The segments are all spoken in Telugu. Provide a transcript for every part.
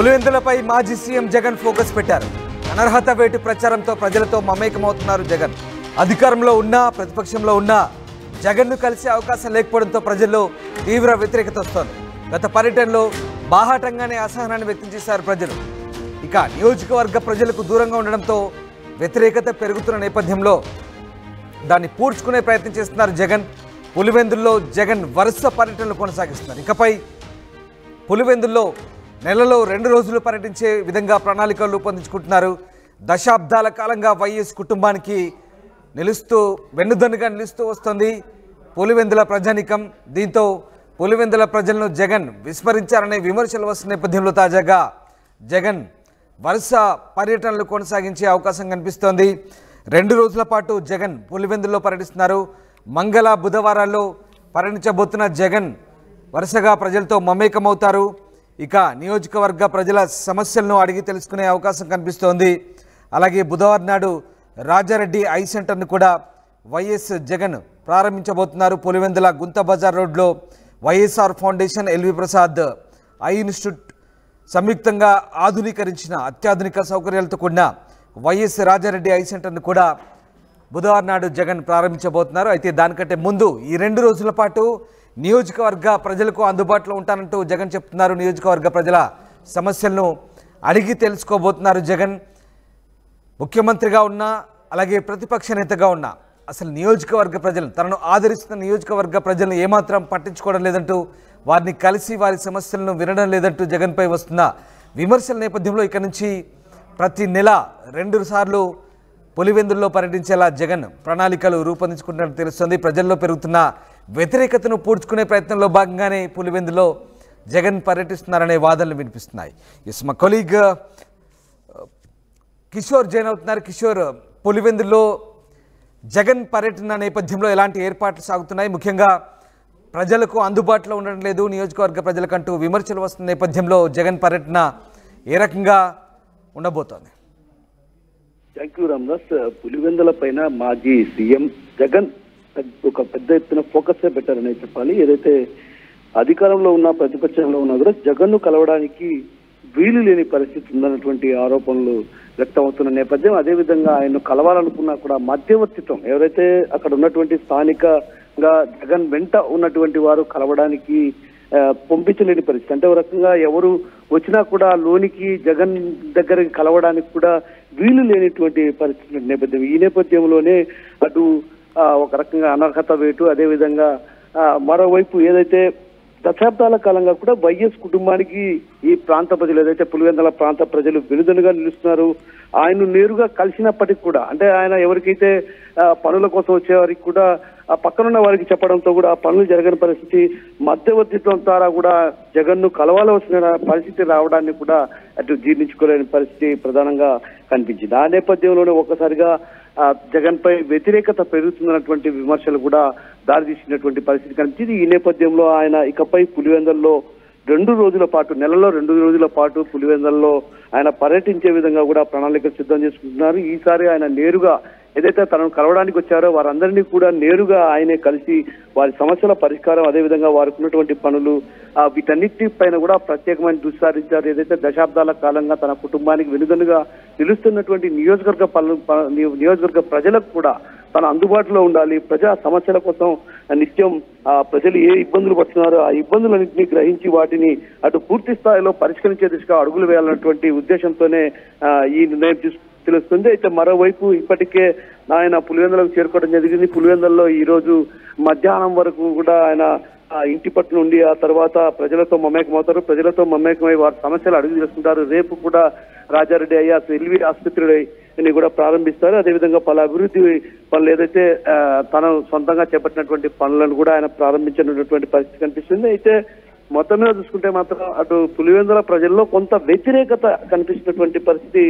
పులివెందులపై మాజీ సీఎం జగన్ ఫోకస్ పెట్టారు. అనర్హత వేటు ప్రచారంతో ప్రజలతో మమేకమవుతున్నారు జగన్. అధికారంలో ఉన్నా ప్రతిపక్షంలో ఉన్నా జగన్ను కలిసే అవకాశం లేకపోవడంతో ప్రజల్లో తీవ్ర వ్యతిరేకత వస్తోంది. గత పర్యటనలో బాహాటంగానే అసహనాన్ని వ్యక్తం చేశారు ప్రజలు. ఇక నియోజకవర్గ ప్రజలకు దూరంగా ఉండడంతో వ్యతిరేకత పెరుగుతున్న నేపథ్యంలో దాన్ని పూడ్చుకునే ప్రయత్నం చేస్తున్నారు జగన్. పులివెందుల్లో జగన్ వరుస పర్యటనలు కొనసాగిస్తున్నారు. ఇకపై పులివెందుల్లో నెలలో 2 రోజులు పర్యటించే విధంగా ప్రణాళికలు రూపొందించుకుంటున్నారు. దశాబ్దాల కాలంగా వైఎస్ కుటుంబానికి వెన్నుదన్నుగా నిలుస్తూ వస్తుంది పులివెందుల ప్రజానీకం. దీంతో పులివెందుల ప్రజలను జగన్ విస్మరించారనే విమర్శలు వస్తున్న నేపథ్యంలో తాజాగా జగన్ వరుస పర్యటనలు కొనసాగించే అవకాశం కనిపిస్తోంది. 2 రోజుల పాటు జగన్ పులివెందుల్లో పర్యటిస్తున్నారు. మంగళ బుధవారాల్లో పర్యటించబోతున్న జగన్ వరుసగా ప్రజలతో మమేకమవుతారు. ఇక నియోజకవర్గ ప్రజల సమస్యలను అడిగి తెలుసుకునే అవకాశం కనిపిస్తోంది. అలాగే బుధవారం నాడు రాజారెడ్డి ఐ సెంటర్ను కూడా వైఎస్ జగన్ ప్రారంభించబోతున్నారు. పులివెందుల గుంత బజార్ రోడ్లో YSR foundation, LV Prasad eye institute సంయుక్తంగా ఆధునీకరించిన అత్యాధునిక సౌకర్యాలతో కూడిన వైఎస్ రాజారెడ్డి ఐ సెంటర్ను కూడా బుధవారం నాడు జగన్ ప్రారంభించబోతున్నారు. అయితే దానికంటే ముందు ఈ 2 రోజుల పాటు నియోజకవర్గ ప్రజలకు అందుబాటులో ఉంటానంటూ జగన్ చెప్తున్నారు. నియోజకవర్గ ప్రజల సమస్యలను అడిగి తెలుసుకోబోతున్నారు జగన్. ముఖ్యమంత్రిగా ఉన్నా అలాగే ప్రతిపక్ష నేతగా ఉన్నా అసలు నియోజకవర్గ ప్రజలను, తనను ఆదరిస్తున్న నియోజకవర్గ ప్రజలను ఏమాత్రం పట్టించుకోవడం లేదంటూ, వారిని కలిసి వారి సమస్యలను వినడం లేదంటూ జగన్పై వస్తున్న విమర్శల నేపథ్యంలో ఇక నుంచి ప్రతి నెల 2 సార్లు పులివెందుల్లో పర్యటించేలా జగన్ ప్రణాళికలు రూపొందించుకుంటున్నట్టు తెలుస్తుంది. ప్రజల్లో పెరుగుతున్న వ్యతిరేకతను పూడ్చుకునే ప్రయత్నంలో భాగంగానే పులివెందులో జగన్ పర్యటిస్తున్నారనే వాదనలు వినిపిస్తున్నాయి. మా కొలీగ్ కిషోర్ జైన్ అవుతున్నారు. కిషోర్, పులివెందుల్లో జగన్ పర్యటన నేపథ్యంలో ఎలాంటి ఏర్పాట్లు సాగుతున్నాయి? ముఖ్యంగా ప్రజలకు అందుబాటులో ఉండడం లేదు నియోజకవర్గ ప్రజలకంటూ విమర్శలు వస్తున్న నేపథ్యంలో జగన్ పర్యటన ఏ రకంగా ఉండబోతోంది? Thank you Ramdas. పులివెందుల పైన మాజీ సీఎం జగన్ ఒక పెద్ద ఎత్తున ఫోకస్ పెట్టారని చెప్పాలి. ఏదైతే అధికారంలో ఉన్న ప్రతిపక్షంలో ఉన్నా కూడా జగన్ను కలవడానికి వీలు లేని పరిస్థితి ఉందన్నటువంటి ఆరోపణలు వ్యక్తమవుతున్న నేపథ్యం. అదేవిధంగా ఆయన కలవాలనుకున్నా కూడా మధ్యవర్తిత్వం, ఎవరైతే అక్కడ ఉన్నటువంటి స్థానికంగా జగన్ వెంట ఉన్నటువంటి వారు కలవడానికి పంపించలేని పరిస్థితి. అంటే ఒక రకంగా ఎవరు వచ్చినా కూడా లోనికి జగన్ దగ్గరికి కలవడానికి కూడా వీలు లేనిటువంటి పరిస్థితి నేపథ్యం. ఈ నేపథ్యంలోనే అటు ఒక రకంగా అనర్హత వేటు, అదేవిధంగా మరోవైపు ఏదైతే దశాబ్దాల కాలంగా కూడా వైఎస్ కుటుంబానికి ఈ ప్రాంత ప్రజలు, ఏదైతే పులివెందుల ప్రాంత ప్రజలు వెనుదనుగా నిలుస్తున్నారు. ఆయన నేరుగా కలిసినప్పటికి కూడా, అంటే ఆయన ఎవరికైతే పనుల కోసం వచ్చేవారికి కూడా పక్కనున్న వారికి చెప్పడంతో కూడా ఆ పనులు జరగని పరిస్థితి, మధ్యవర్తిత్వం ద్వారా కూడా జగన్ను కలవాల్సిన పరిస్థితి రావడాన్ని కూడా అటు జీర్ణించుకోలేని పరిస్థితి ప్రధానంగా కనిపించింది. ఆ నేపథ్యంలోనే ఒక్కసారిగా జగన్ పై వ్యతిరేకత పెరుగుతున్నటువంటి విమర్శలు కూడా దారితీసినటువంటి పరిస్థితి కనిపించింది. ఈ నేపథ్యంలో ఆయన ఇకపై పులివెందుల్లో 2 రోజుల పాటు, నెలలో 2 రోజుల పాటు పులివెందుల్లో ఆయన పర్యటించే విధంగా కూడా ప్రణాళికలు సిద్ధం చేసుకుంటున్నారు. ఈసారి ఆయన నేరుగా ఏదైతే తనను కలవడానికి వచ్చారో వారందరినీ కూడా నేరుగా ఆయనే కలిసి వారి సమస్యల పరిష్కారం, అదేవిధంగా వారికి ఉన్నటువంటి పనులు, వీటన్నిటి పైన కూడా ప్రత్యేకమైన దృష్టి సారించారు. ఏదైతే దశాబ్దాల కాలంగా తన కుటుంబానికి వెనుదన్నుగా నిలుస్తున్నటువంటి నియోజకవర్గ ప్రజలకు కూడా తన అందుబాటులో ఉండాలి. ప్రజా సమస్యల కోసం నిత్యం ప్రజలు ఏ ఇబ్బందులు పడుతున్నారో ఆ ఇబ్బందులన్నింటినీ గ్రహించి వాటిని అటు పూర్తి స్థాయిలో పరిష్కరించే దిశగా అడుగులు వేయాలన్నటువంటి ఉద్దేశంతోనే ఈ నిర్ణయం తెలుస్తుంది. అయితే మరోవైపు ఇప్పటికే ఆయన పులివెందులకు చేరుకోవడం జరిగింది. పులివెందుల్లో ఈ రోజు మధ్యాహ్నం వరకు కూడా ఆయన ఇంటి పట్టు నుండి ఆ తర్వాత ప్రజలతో మమేకమవుతారు. ప్రజలతో మమేకమై వారి సమస్యలు అడుగు చేసుకుంటారు. రేపు కూడా రాజారెడ్డి ఐఆర్ఎస్ ఎల్వి ఆసుపత్రిని కూడా ప్రారంభిస్తారు. అదేవిధంగా పలు అభివృద్ధి పనులు ఏదైతే తను సొంతంగా చేపట్టినటువంటి పనులను కూడా ఆయన ప్రారంభించినటువంటి పరిస్థితి కనిపిస్తుంది. అయితే మొత్తం మీద చూసుకుంటే మాత్రం అటు పులివెందుల ప్రజల్లో కొంత వ్యతిరేకత కనిపిస్తున్నటువంటి పరిస్థితి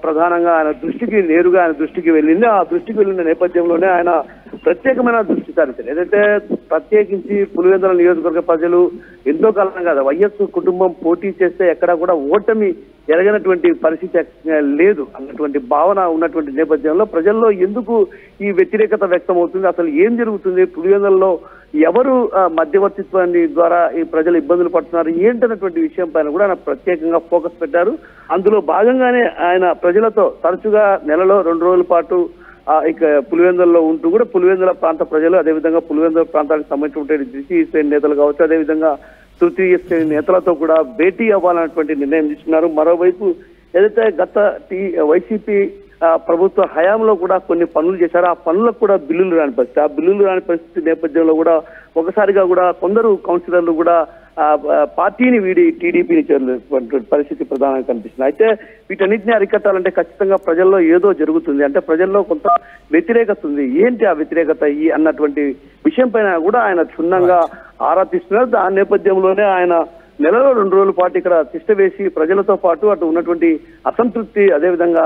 ప్రధానంగా నేరుగా ఆయన దృష్టికి వెళ్ళింది. ఆ దృష్టికి వెళ్ళిన నేపథ్యంలోనే ఆయన ప్రత్యేకమైన దృష్టి సారించారు. ఏదైతే ప్రత్యేకించి పులివెందుల నియోజకవర్గ ప్రజలు ఎంతో కాలంగా వైఎస్ కుటుంబం పోటీ చేస్తే ఎక్కడా కూడా ఓటమి ఎరగనటువంటి పరిస్థితి లేదు అన్నటువంటి భావన ఉన్నటువంటి నేపథ్యంలో ప్రజల్లో ఎందుకు ఈ వ్యతిరేకత వ్యక్తం అవుతుంది, అసలు ఏం జరుగుతుంది, పులివెందులలో ఎవరు మధ్యవర్తిత్వాన్ని ద్వారా ఈ ప్రజలు ఇబ్బందులు పడుతున్నారు ఏంటన్నటువంటి విషయం పైన కూడా ఆయన ప్రత్యేకంగా ఫోకస్ పెట్టారు. అందులో భాగంగానే ఆయన ప్రజలతో తరచుగా నెలలో 2 రోజుల పాటు ఇక పులివెందులలో ఉంటూ కూడా పులివెందుల ప్రాంత ప్రజలు, అదేవిధంగా పులివెందుల ప్రాంతానికి సంబంధించినటువంటి ద్వితీయ శ్రేణి నేతలు కావచ్చు, అదేవిధంగా తృతీయ శ్రేణి నేతలతో కూడా భేటీ అవ్వాలన్నటువంటి నిర్ణయం తీసుకున్నారు. మరోవైపు ఏదైతే గత వైసీపీ ప్రభుత్వ హయాంలో కూడా కొన్ని పనులు చేశారో ఆ పనులకు కూడా బిల్లులు రాని పరిస్థితి, ఆ బిల్లులు రాని పరిస్థితి నేపథ్యంలో కూడా ఒకసారిగా కూడా కొందరు కౌన్సిలర్లు కూడా పార్టీని వీడి టీడీపీని చేరినటువంటి పరిస్థితి ప్రధానంగా కనిపిస్తుంది. అయితే వీటన్నిటిని అరికట్టాలంటే ఖచ్చితంగా ప్రజల్లో ఏదో జరుగుతుంది, అంటే ప్రజల్లో కొంత వ్యతిరేకత ఉంది. ఏంటి ఆ వ్యతిరేకత అన్నటువంటి విషయం పైన కూడా ఆయన క్షుణ్ణంగా ఆరా తీస్తున్నారు. ఆ నేపథ్యంలోనే ఆయన నెలలో 2 రోజుల పాటు ఇక్కడ తిష్ట వేసి ప్రజలతో పాటు అటు ఉన్నటువంటి అసంతృప్తి అదేవిధంగా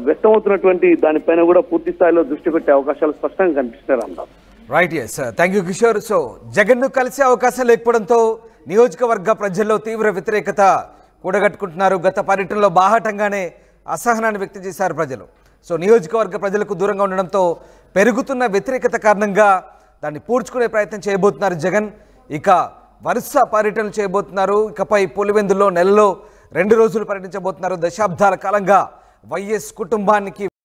వ్యక్తమవుతున్నటువంటి దానిపైన కూడా పూర్తి స్థాయిలో దృష్టి పెట్టే అవకాశాలు స్పష్టంగా కనిపిస్తున్నారు అన్నారు. Right, yes, thank you Kishore. So జగన్ను కలిసే అవకాశం లేకపోవడంతో నియోజకవర్గ ప్రజల్లో తీవ్ర వ్యతిరేకత కూడగట్టుకుంటున్నారు. గత పర్యటనలో బాహాటంగానే అసహనాన్ని వ్యక్తం చేశారు ప్రజలు. సో నియోజకవర్గ ప్రజలకు దూరంగా ఉండడంతో పెరుగుతున్న వ్యతిరేకత కారణంగా దాన్ని పూడ్చుకునే ప్రయత్నం చేయబోతున్నారు జగన్. ఇక వరుస పర్యటనలు చేయబోతున్నారు. ఇకపై పులివెందుల్లో నెలలో 2 రోజులు పర్యటించబోతున్నారు. దశాబ్దాల కాలంగా వైఎస్ కుటుంబానికి